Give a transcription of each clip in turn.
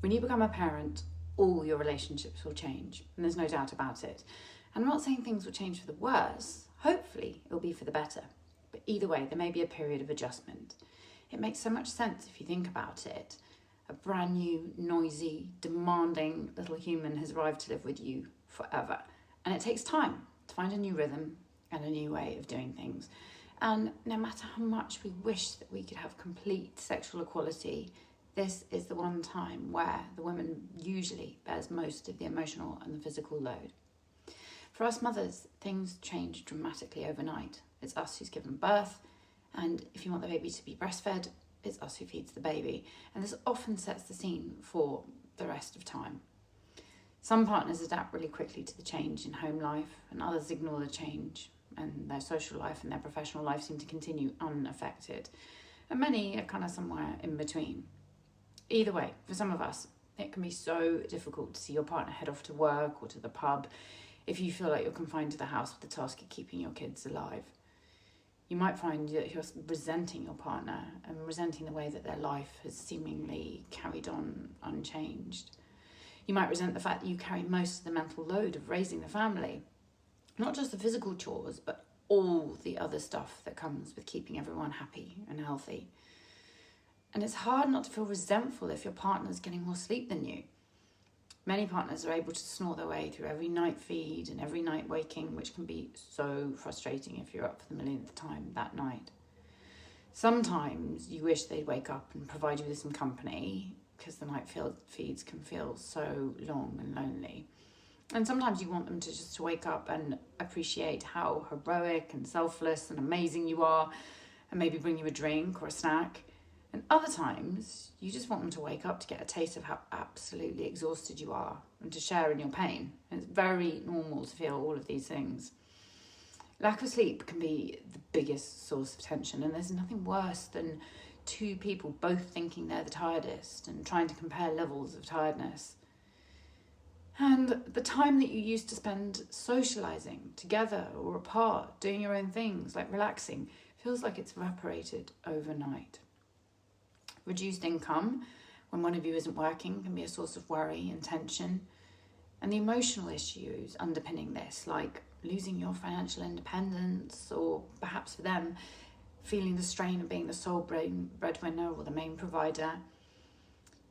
When you become a parent, all your relationships will change, and there's no doubt about it. And I'm not saying things will change for the worse. Hopefully, it'll be for the better. But either way, there may be a period of adjustment. It makes so much sense if you think about it. A brand new, noisy, demanding little human has arrived to live with you forever. And it takes time to find a new rhythm and a new way of doing things. And no matter how much we wish that we could have complete sexual equality, this is the one time where the woman usually bears most of the emotional and the physical load. For us mothers, things change dramatically overnight. It's us who's given birth, and if you want the baby to be breastfed, it's us who feeds the baby. And this often sets the scene for the rest of time. Some partners adapt really quickly to the change in home life, and others ignore the change, and their social life and their professional life seem to continue unaffected. And many are kind of somewhere in between. Either way, for some of us, it can be so difficult to see your partner head off to work or to the pub if you feel like you're confined to the house with the task of keeping your kids alive. You might find that you're resenting your partner and resenting the way that their life has seemingly carried on unchanged. You might resent the fact that you carry most of the mental load of raising the family. Not just the physical chores, but all the other stuff that comes with keeping everyone happy and healthy. And it's hard not to feel resentful if your partner's getting more sleep than you. Many partners are able to snore their way through every night feed and every night waking, which can be so frustrating if you're up for the millionth time that night. Sometimes you wish they'd wake up and provide you with some company, because the night feeds can feel so long and lonely. And sometimes you want them to just wake up and appreciate how heroic and selfless and amazing you are, and maybe bring you a drink or a snack. And other times, you just want them to wake up to get a taste of how absolutely exhausted you are and to share in your pain. And it's very normal to feel all of these things. Lack of sleep can be the biggest source of tension, and there's nothing worse than two people both thinking they're the tiredest and trying to compare levels of tiredness. And the time that you used to spend socialising together or apart, doing your own things, like relaxing, feels like it's evaporated overnight. Reduced income, when one of you isn't working, can be a source of worry and tension. And the emotional issues underpinning this, like losing your financial independence, or perhaps for them, feeling the strain of being the sole breadwinner or the main provider.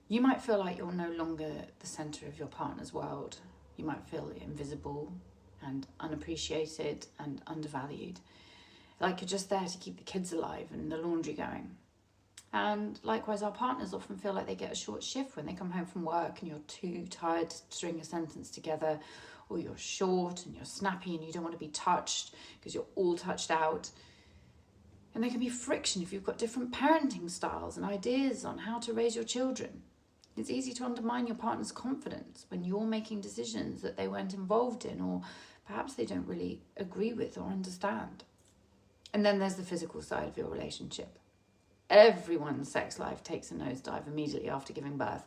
You might feel like you're no longer the centre of your partner's world. You might feel invisible and unappreciated and undervalued. Like you're just there to keep the kids alive and the laundry going. And likewise, our partners often feel like they get a short shift when they come home from work and you're too tired to string a sentence together, or you're short and you're snappy and you don't want to be touched because you're all touched out. And there can be friction if you've got different parenting styles and ideas on how to raise your children. It's easy to undermine your partner's confidence when you're making decisions that they weren't involved in, or perhaps they don't really agree with or understand. And then there's the physical side of your relationship. Everyone's sex life takes a nosedive immediately after giving birth.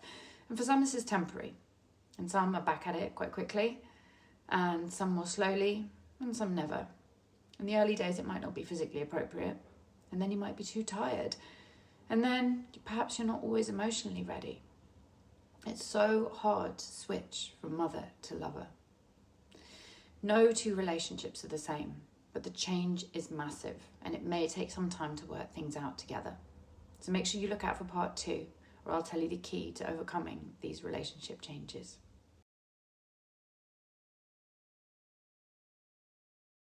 And for some, this is temporary. And some are back at it quite quickly. And some more slowly. And some never. In the early days, it might not be physically appropriate. And then you might be too tired. And then perhaps you're not always emotionally ready. It's so hard to switch from mother to lover. No two relationships are the same. But the change is massive. And it may take some time to work things out together. So make sure you look out for part 2, or I'll tell you the key to overcoming these relationship changes.